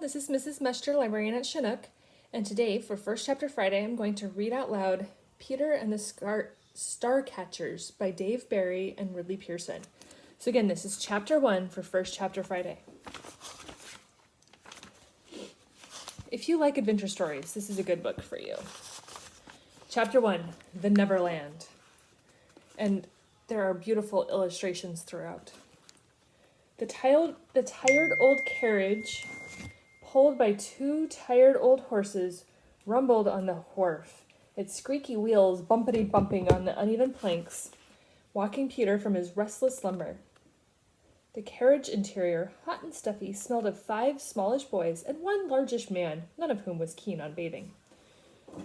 This is Mrs. Mester, librarian at Chinook, and today, for First Chapter Friday, I'm going to read out loud Peter and the Starcatchers by Dave Barry and Ridley Pearson. So again, this is Chapter 1 for First Chapter Friday. If you like adventure stories, this is a good book for you. Chapter 1, The Neverland. And there are beautiful illustrations throughout. The tired old carriage, pulled by two tired old horses, rumbled on the wharf, its squeaky wheels bumpity-bumping on the uneven planks, walking Peter from his restless slumber. The carriage interior, hot and stuffy, smelled of 5 smallish boys and 1 largish man, none of whom was keen on bathing.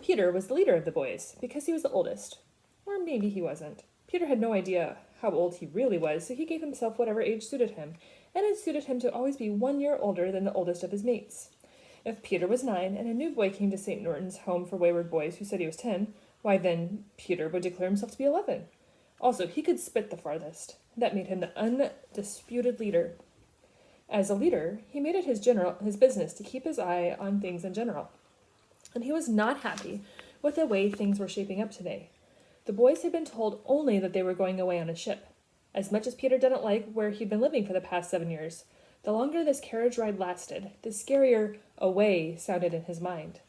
Peter was the leader of the boys, because he was the oldest. Or maybe he wasn't. Peter had no idea how old he really was, so he gave himself whatever age suited him, and it suited him to always be 1 year older than the oldest of his mates. If Peter was 9, and a new boy came to St. Norton's Home for Wayward Boys who said he was 10, why then Peter would declare himself to be 11. Also, he could spit the farthest. That made him the undisputed leader. As a leader, he made it his business to keep his eye on things in general. And he was not happy with the way things were shaping up today. The boys had been told only that they were going away on a ship. As much as Peter didn't like where he'd been living for the past 7 years, the longer this carriage ride lasted, the scarier away sounded in his mind.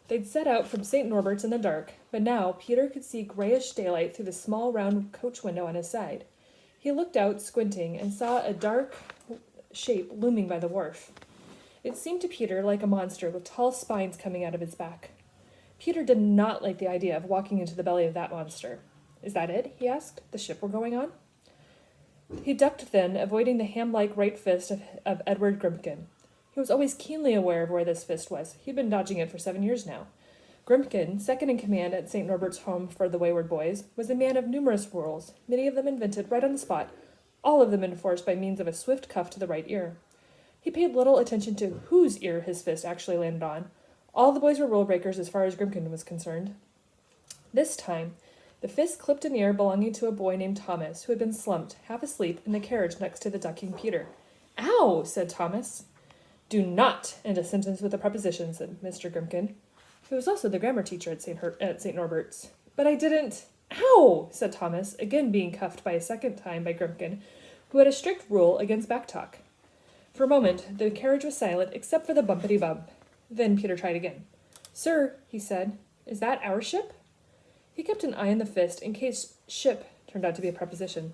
They'd set out from St. Norbert's in the dark, but now Peter could see grayish daylight through the small round coach window on his side. He looked out, squinting, and saw a dark shape looming by the wharf. It seemed to Peter like a monster with tall spines coming out of its back. Peter did not like the idea of walking into the belly of that monster. "Is that it?" he asked. "The ship we're going on?" He ducked then, avoiding the ham-like right fist of Edward Grimkin. He was always keenly aware of where this fist was. He'd been dodging it for 7 years now. Grimkin, second in command at St. Norbert's Home for the Wayward Boys, was a man of numerous rules, many of them invented right on the spot, all of them enforced by means of a swift cuff to the right ear. He paid little attention to whose ear his fist actually landed on. All the boys were rule breakers as far as Grimkin was concerned. This time, the fist clipped an ear belonging to a boy named Thomas, who had been slumped, half asleep, in the carriage next to the ducking Peter. "Ow!" said Thomas. "Do not end a sentence with a preposition," said Mr. Grimkin, who was also the grammar teacher at St. Norbert's. "But I didn't—" "Ow!" said Thomas, again being cuffed by a second time by Grimkin, who had a strict rule against backtalk. For a moment, the carriage was silent, except for the bumpity-bump. Then Peter tried again. "Sir," he said, "is that our ship?" He kept an eye on the fist in case ship turned out to be a preposition.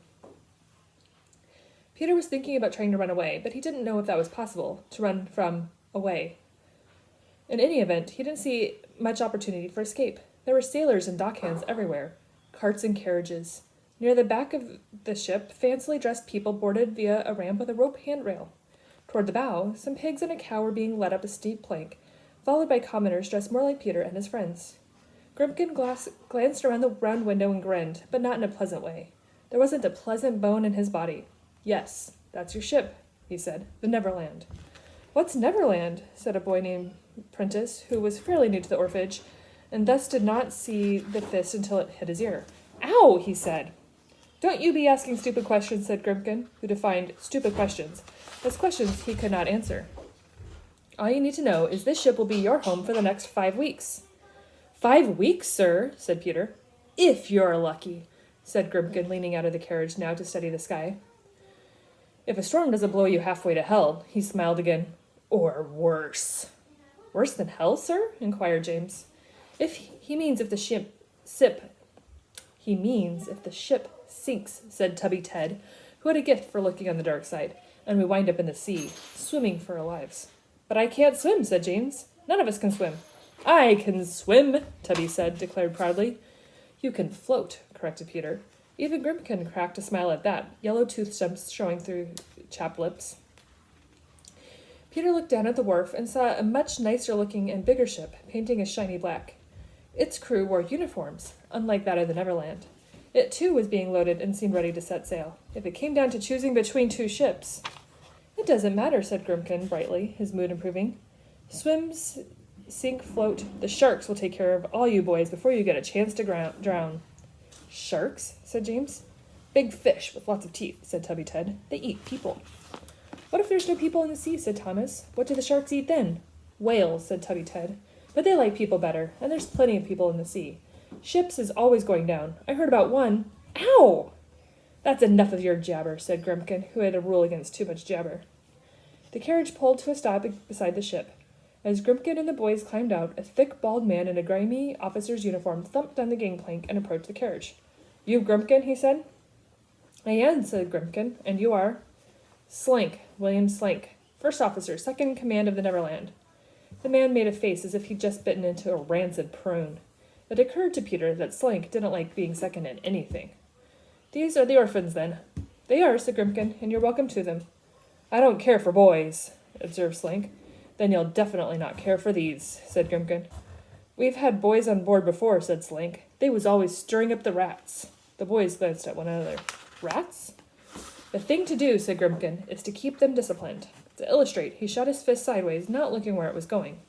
Peter was thinking about trying to run away, but he didn't know if that was possible, to run from away. In any event, he didn't see much opportunity for escape. There were sailors and dockhands everywhere, carts and carriages. Near the back of the ship, fancily dressed people boarded via a ramp with a rope handrail. Toward the bow, some pigs and a cow were being led up a steep plank, followed by commoners dressed more like Peter and his friends. Grimkin glanced around the round window and grinned, but not in a pleasant way. There wasn't a pleasant bone in his body. "Yes, that's your ship," he said. "The Neverland." "What's Neverland?" said a boy named Prentice, who was fairly new to the orphanage, and thus did not see the fist until it hit his ear. "Ow!" he said. "Don't you be asking stupid questions," said Grimkin, who defined stupid questions as questions he could not answer. "All you need to know is this ship will be your home for the next 5 weeks." "5 weeks, sir," said Peter. "If you're lucky," said Grimkin, leaning out of the carriage now to study the sky. "If a storm doesn't blow you halfway to hell," he smiled again. "Or worse." "Worse than hell, sir?" inquired James. He means if the ship sinks," said Tubby Ted, who had a gift for looking on the dark side, "and we wind up in the sea, swimming for our lives." "But I can't swim," said James. "None of us can swim." "I can swim," Tubby said, declared proudly. "You can float," corrected Peter. Even Grimkin cracked a smile at that, yellow tooth stumps showing through chapped lips. Peter looked down at the wharf and saw a much nicer-looking and bigger ship, painting a shiny black. Its crew wore uniforms, unlike that of the Neverland. It, too, was being loaded and seemed ready to set sail. If it came down to choosing between 2 ships... "It doesn't matter," said Grimkin brightly, his mood improving. "Swim, sink, float. The sharks will take care of all you boys before you get a chance to drown." "Sharks?" said James. "Big fish with lots of teeth," said Tubby Ted. "They eat people." What if there's no people in the sea, said Thomas. What do the sharks eat then? Whales, said Tubby Ted. But they like people better, and there's plenty of people in the sea. Ships is always going down. I heard about one. Ow! That's enough of your jabber, said Grumpkin, who had a rule against too much jabber. The carriage pulled to a stop beside the ship. As Grumpkin and the boys climbed out, a thick, bald man in a grimy officer's uniform thumped down the gangplank and approached the carriage. You Grumpkin, he said. I am, said Grumpkin, and you are? Slank, William Slank, first officer, second in command of the Neverland. The man made a face as if he'd just bitten into a rancid prune. It occurred to Peter that Slank didn't like being second in anything. These are the orphans, then. They are, said Grumpkin, and you're welcome to them. I don't care for boys, observed Slank. Then you'll definitely not care for these, said Grumpkin. We've had boys on board before, said Slank. They was always stirring up the rats. The boys glanced at one another. Rats? The thing to do, said Grumpkin, is to keep them disciplined. To illustrate, he shot his fist sideways, not looking where it was going.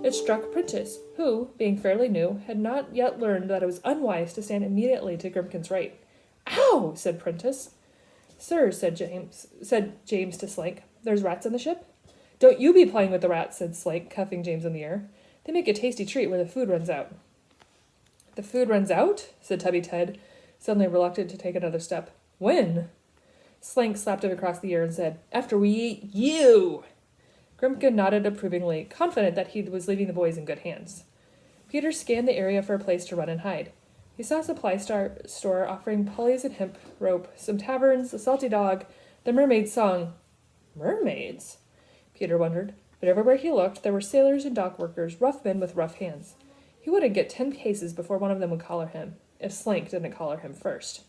It struck Prentice, who, being fairly new, had not yet learned that it was unwise to stand immediately to Grumpkin's right. Ow! Said Prentice. Sir, said James to Slank, there's rats on the ship? Don't you be playing with the rats, said Slank, cuffing James in the ear. They make a tasty treat when the food runs out. The food runs out? Said Tubby Ted, suddenly reluctant to take another step. When? Slank slapped him across the ear and said, After we eat you! Grumpkin nodded approvingly, confident that he was leaving the boys in good hands. Peter scanned the area for a place to run and hide. He saw a supply store offering pulleys and hemp rope, some taverns, a salty dog, the mermaid's song. Mermaids? Peter wondered. But everywhere he looked, there were sailors and dock workers, rough men with rough hands. He wouldn't get 10 paces before one of them would collar him, if Slank didn't collar him first.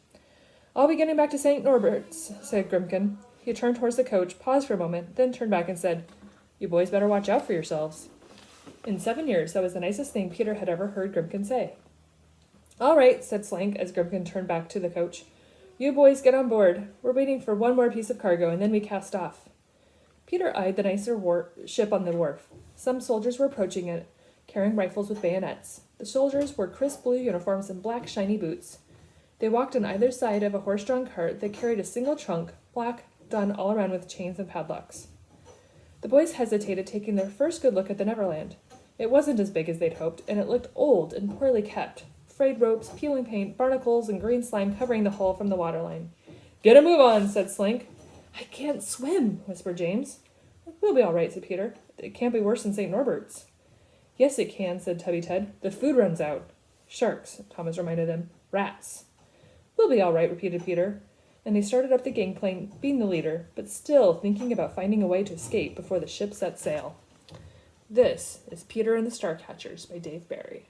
I'll be getting back to St. Norbert's, said Grumpkin. He turned towards the coach, paused for a moment, then turned back and said, You boys better watch out for yourselves. In 7 years, that was the nicest thing Peter had ever heard Grumpkin say. All right, said Slank as Grumpkin turned back to the coach. You boys get on board. We're waiting for one more piece of cargo, and then we cast off. Peter eyed the nicer ship on the wharf. Some soldiers were approaching it, carrying rifles with bayonets. The soldiers wore crisp blue uniforms and black, shiny boots. They walked on either side of a horse-drawn cart that carried a single trunk, black, done all around with chains and padlocks. The boys hesitated, taking their first good look at the Neverland. It wasn't as big as they'd hoped, and it looked old and poorly kept. Frayed ropes, peeling paint, barnacles, and green slime covering the hull from the waterline. Get a move on, said Slank. I can't swim, whispered James. We'll be all right, said Peter. It can't be worse than St. Norbert's. Yes, it can, said Tubby Ted. The food runs out. Sharks, Thomas reminded him. Rats. We'll be all right, repeated Peter. And they started up the gangplank, being the leader, but still thinking about finding a way to escape before the ship set sail. This is Peter and the Starcatchers by Dave Barry.